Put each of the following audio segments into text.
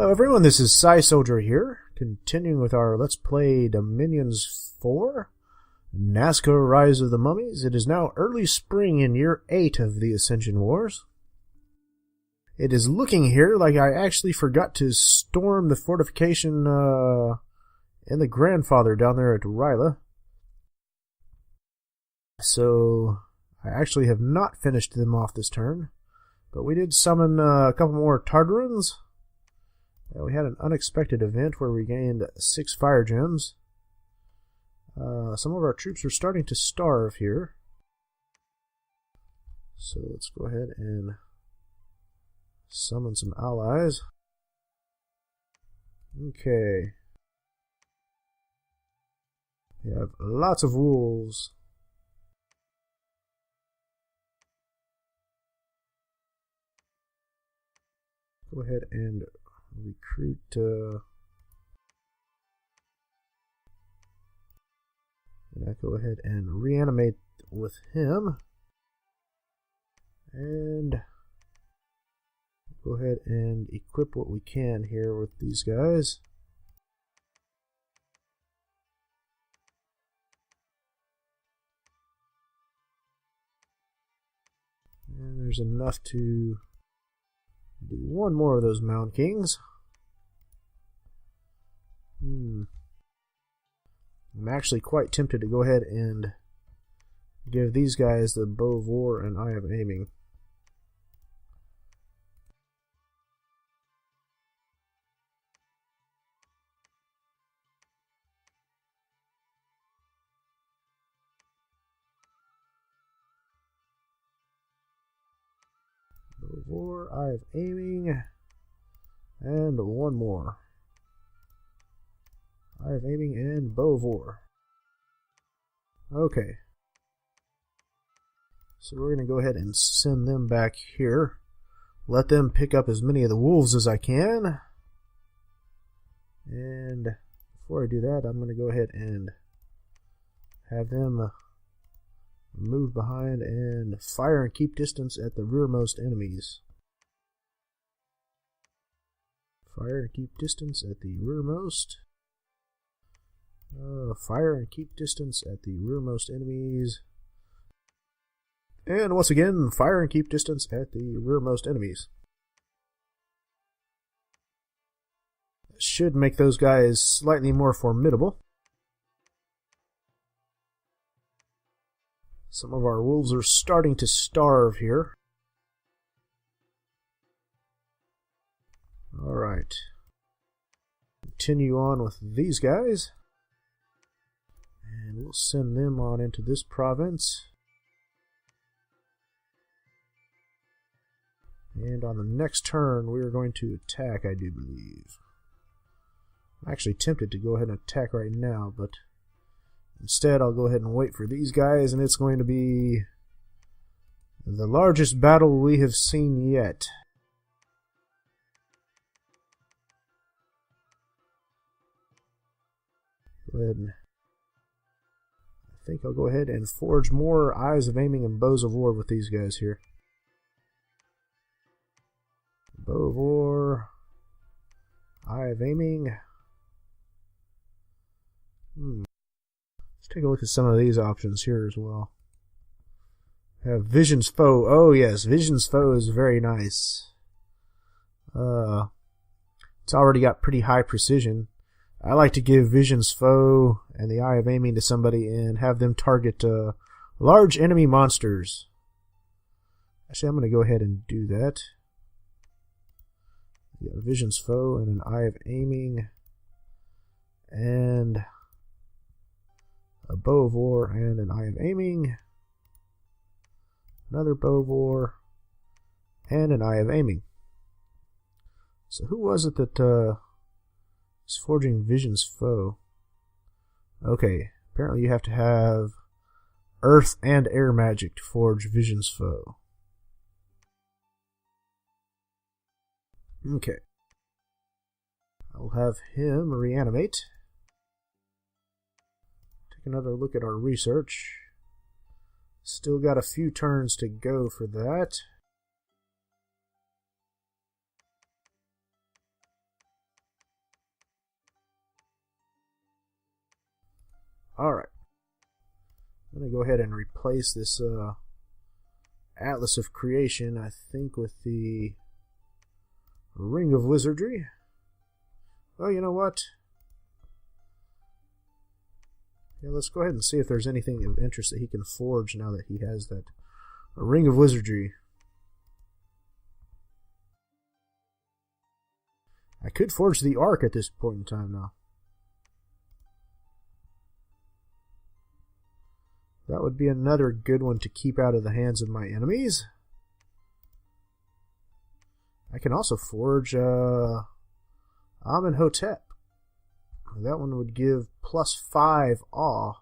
Hello everyone, this is Psy Soldier here, continuing with our Let's Play Dominions 4, Nazca Rise of the Mummies. It is now early spring in year 8 of the Ascension Wars. It is looking here like I actually forgot to storm the fortification and the grandfather down there at Ryla. So I actually have not finished them off this turn, but we did summon a couple more Tartarans. We had an unexpected event where we gained 6 fire gems. Some of our troops are starting to starve here. So let's go ahead and summon some allies. Okay. We have lots of wolves. Go ahead and recruit and I go ahead and reanimate with him, and go ahead and equip what we can here with these guys. And there's enough to do one more of those Mound Kings. I'm actually quite tempted to go ahead and give these guys the Bow of War and Eye of Aiming. Bow of War, Eye of Aiming, and one more. Eye of Aiming and Bow of War. Okay. So we're going to go ahead and send them back here. Let them pick up as many of the wolves as I can. And before I do that, I'm going to go ahead and have them move behind and fire and keep distance at the rearmost enemies. Fire and keep distance at the rearmost. Fire and keep distance at the rearmost enemies. And once again, fire and keep distance at the rearmost enemies. That should make those guys slightly more formidable. Some of our wolves are starting to starve here. Alright. Continue on with these guys. And we'll send them on into this province. And on the next turn, we are going to attack, I do believe. I'm actually tempted to go ahead and attack right now, but instead I'll go ahead and wait for these guys, and it's going to be the largest battle we have seen yet. Go ahead and I think I'll go ahead and forge more Eyes of Aiming and Bows of War with these guys here. Bow of War, Eye of Aiming. Let's take a look at some of these options here as well. We have Vision's Foe. Oh yes, Vision's Foe is very nice. It's already got pretty high precision. I like to give Vision's Foe and the Eye of Aiming to somebody and have them target large enemy monsters. Actually, I'm going to go ahead and do that. Yeah, Vision's Foe and an Eye of Aiming and a Bow of War and an Eye of Aiming. Another Bow of War and an Eye of Aiming. So who was it that is forging Vision's Foe? Okay, apparently you have to have earth and air magic to forge Vision's Foe. Okay. I'll have him reanimate. Take another look at our research. Still got a few turns to go for that. Alright. I'm going to go ahead and replace this Atlas of Creation, I think, with the Ring of Wizardry. Oh, you know what? Yeah, let's go ahead and see if there's anything of interest that he can forge now that he has that Ring of Wizardry. I could forge the Ark at this point in time now. That would be another good one to keep out of the hands of my enemies. I can also forge Amenhotep. That one would give +5 awe.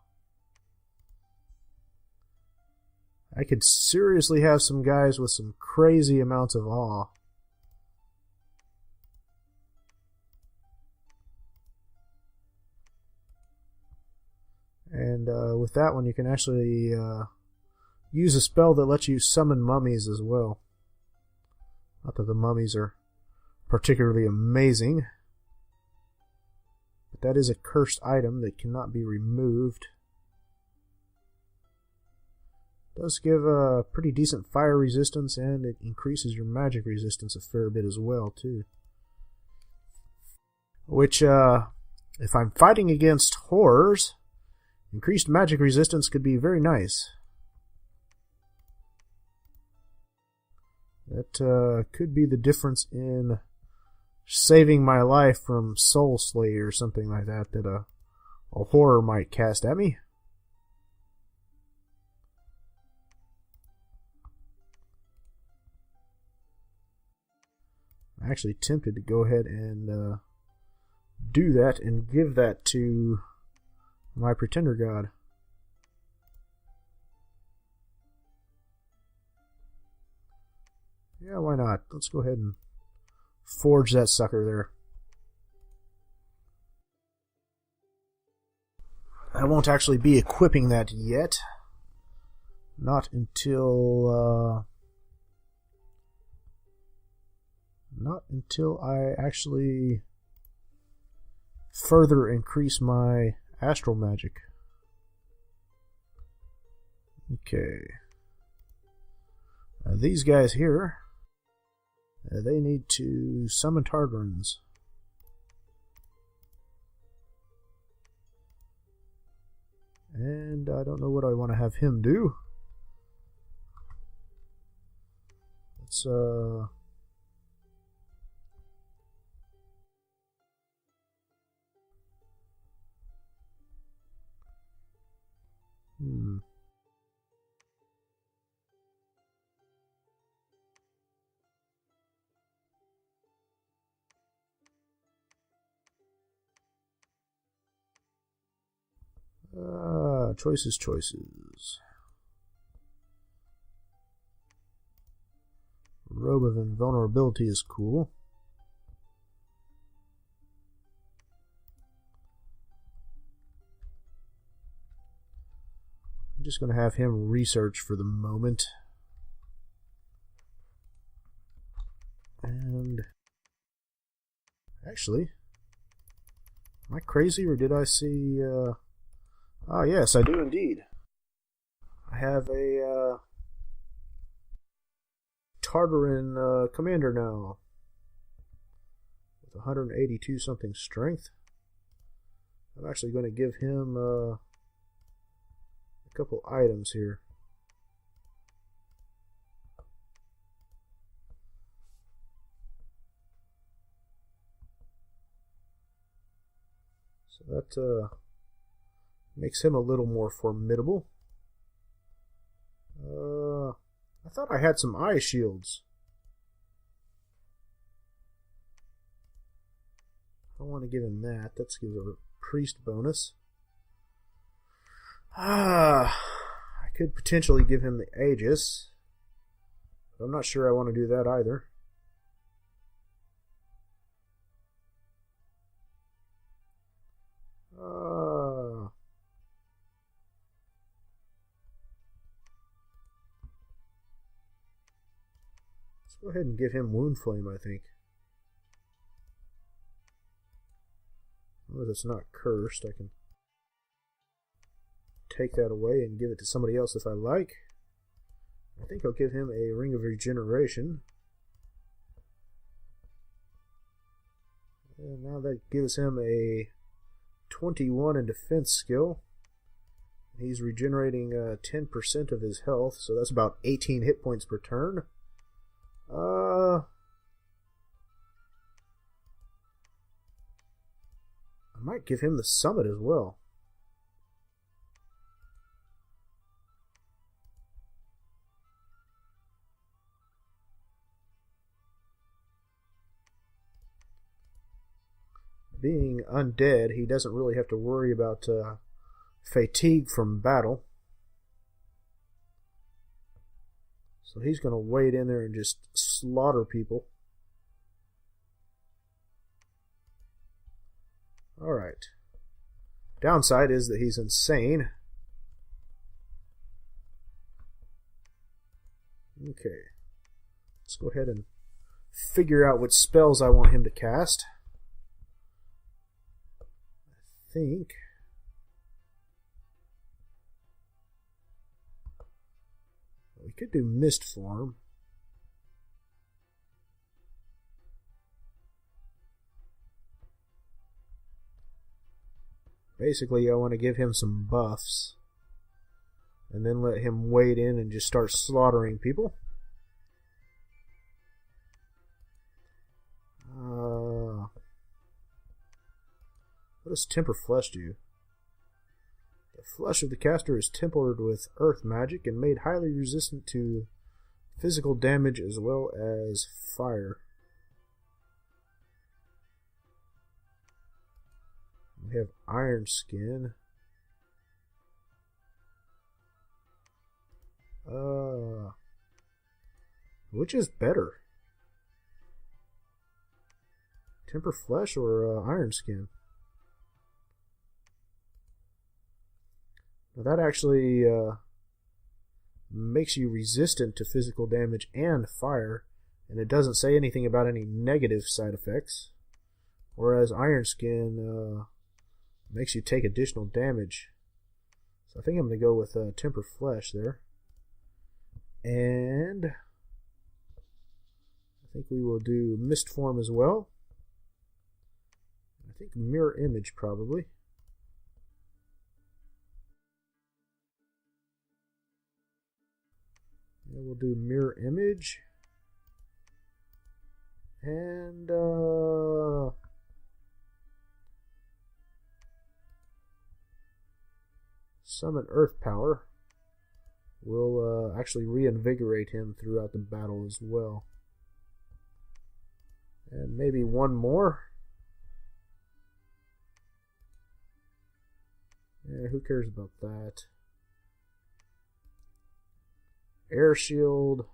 I could seriously have some guys with some crazy amounts of awe. And with that one, you can actually use a spell that lets you summon mummies as well. Not that the mummies are particularly amazing, but that is a cursed item that cannot be removed. It does give a pretty decent fire resistance, and it increases your magic resistance a fair bit as well, too. Which, if I'm fighting against horrors, increased magic resistance could be very nice. That could be the difference in saving my life from Soul Slay or something like that a horror might cast at me. I'm actually tempted to go ahead and do that and give that to my Pretender God. Yeah, why not? Let's go ahead and forge that sucker there. I won't actually be equipping that yet. Not until I actually further increase my astral magic. Okay. These guys here, they need to summon Targarins. And I don't know what I want to have him do. Let's choices. Robe of Invulnerability is cool. I'm just going to have him research for the moment. And actually, am I crazy, or did I see ah, yes, I do indeed. I have a Tartarin commander now with 182 something strength. I'm actually going to give him a couple items here. So that makes him a little more formidable. I thought I had some eye shields. I don't want to give him that. That gives a priest bonus. I could potentially give him the Aegis, but I'm not sure I want to do that either. Let's go ahead and give him Wound Flame, I think. As long as it's not cursed, I can take that away and give it to somebody else if I like. I think I'll give him a Ring of Regeneration. And now that gives him a 21 in defense skill. He's regenerating 10% of his health, so that's about 18 hit points per turn. I might give him the summit as well. Being undead, he doesn't really have to worry about fatigue from battle. So he's going to wade in there and just slaughter people. Alright. Downside is that he's insane. Okay. Let's go ahead and figure out what spells I want him to cast. I think we could do Mist Form. Basically, I want to give him some buffs and then let him wade in and just start slaughtering people. What does Temper Flesh do? The flesh of the caster is tempered with earth magic and made highly resistant to physical damage as well as fire. We have Iron Skin. Which is better? Temper Flesh or Iron Skin? Now that actually makes you resistant to physical damage and fire, and it doesn't say anything about any negative side effects. Whereas Iron Skin makes you take additional damage. So I think I'm going to go with Temper Flesh there. And I think we will do Mist Form as well. I think Mirror Image probably. And we'll do Mirror Image. And Summon Earth Power will actually reinvigorate him throughout the battle as well. And maybe one more. Yeah, who cares about that? Air Shield.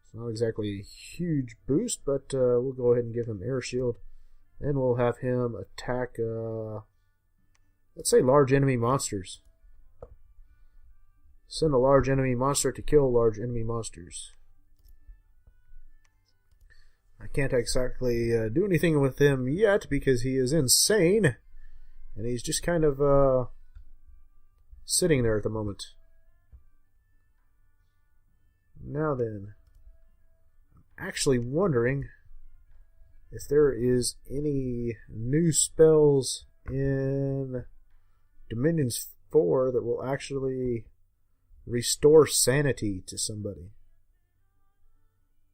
It's not exactly a huge boost, but we'll go ahead and give him Air Shield. Then we'll have him attack, let's say, large enemy monsters. Send a large enemy monster to kill large enemy monsters. I can't exactly do anything with him yet because he is insane. And he's just kind of sitting there at the moment. Now then, I'm actually wondering if there is any new spells in Dominions 4 that will actually restore sanity to somebody.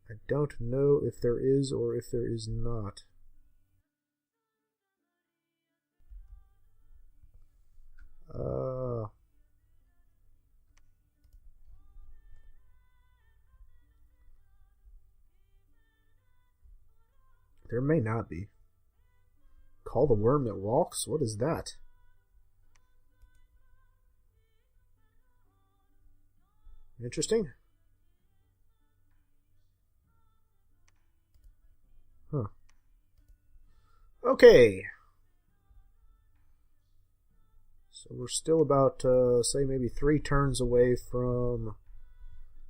I don't know if there is or if there is not. There may not be. Call the worm that walks? What is that? Interesting. Huh. Okay. So we're still about, say, maybe 3 turns away from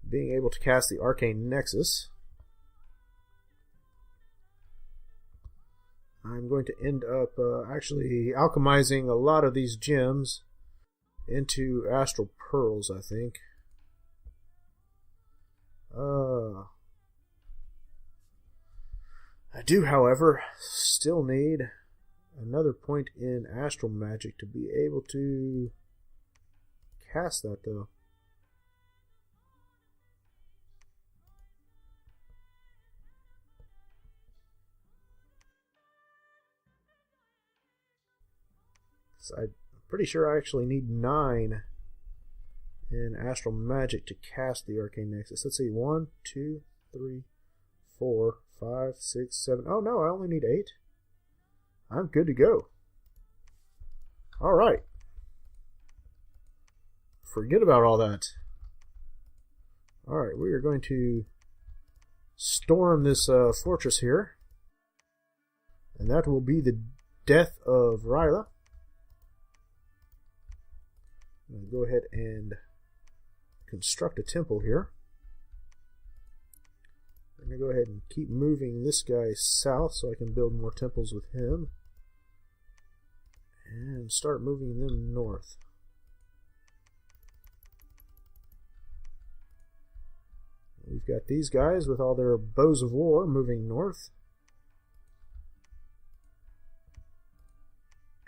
being able to cast the Arcane Nexus. I'm going to end up actually alchemizing a lot of these gems into Astral Pearls, I think. I do, however, still need another point in Astral Magic to be able to cast that, though. So I'm pretty sure I actually need 9 in Astral Magic to cast the Arcane Nexus. Let's see, 1, 2, 3, 4, 5, 6, 7. Oh no, I only need 8. I'm good to go. Alright. Forget about all that. Alright, we are going to storm this fortress here. And that will be the death of Ryla. I'm going to go ahead and construct a temple here. I'm going to go ahead and keep moving this guy south so I can build more temples with him. And start moving them north. We've got these guys with all their bows of war moving north.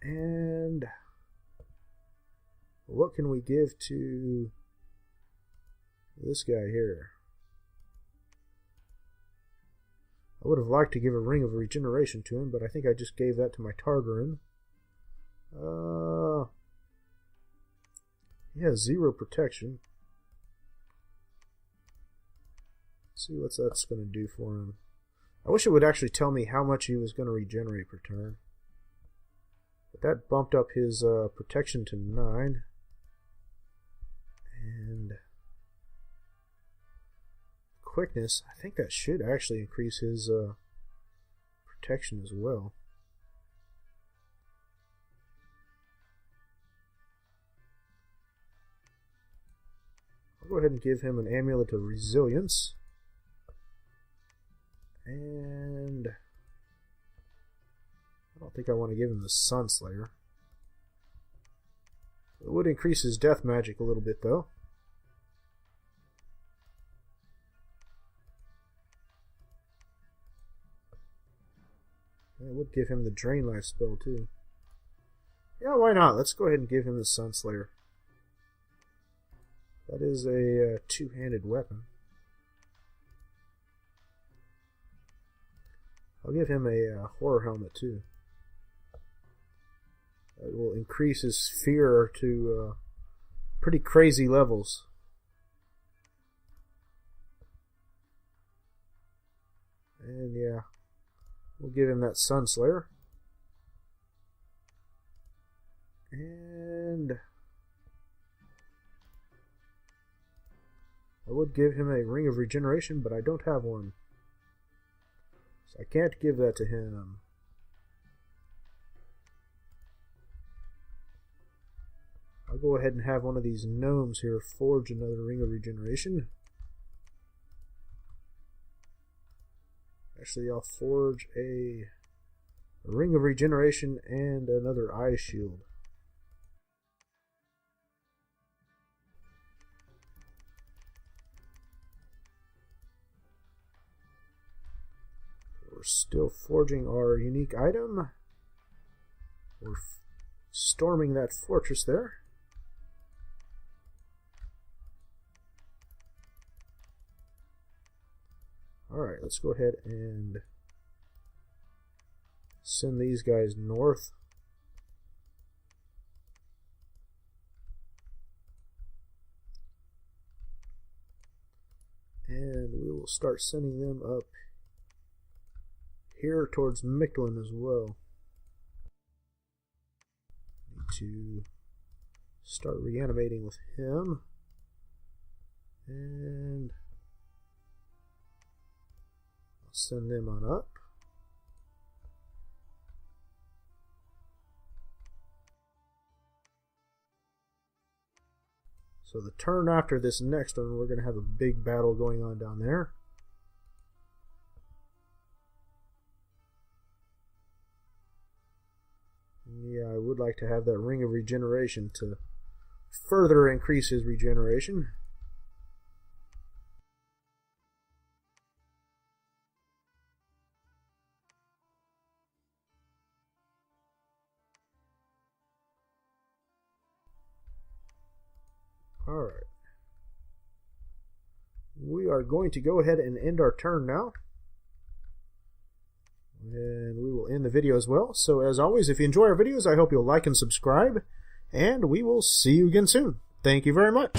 And what can we give to this guy here? I would have liked to give a Ring of Regeneration to him, but I think I just gave that to my Targarin. He has 0 protection. Let's see what that's going to do for him. I wish it would actually tell me how much he was going to regenerate per turn. But that bumped up his protection to 9. And quickness, I think that should actually increase his protection as well. I'll go ahead and give him an Amulet of Resilience. And I don't think I want to give him the Sunslayer. It would increase his death magic a little bit, though. It would give him the Drain Life spell, too. Yeah, why not? Let's go ahead and give him the Sunslayer. That is a two-handed weapon. I'll give him a Horror Helmet, too. It will increase his fear to pretty crazy levels. And yeah, we'll give him that Sunslayer. And I would give him a Ring of Regeneration, but I don't have one. So I can't give that to him. I'll go ahead and have one of these gnomes here forge another Ring of Regeneration. Actually, I'll forge a Ring of Regeneration and another Eye Shield. We're still forging our unique item. We're storming that fortress there. Alright, let's go ahead and send these guys north. And we will start sending them up here towards Mictlan as well. Need to start reanimating with him. And I'll send them on up. So the turn after this next one, we're going to have a big battle going on down there. Yeah, I would like to have that Ring of Regeneration to further increase his regeneration. Alright. We are going to go ahead and end our turn now. And we will end the video as well. So as always, if you enjoy our videos, I hope you'll like and subscribe. And we will see you again soon. Thank you very much.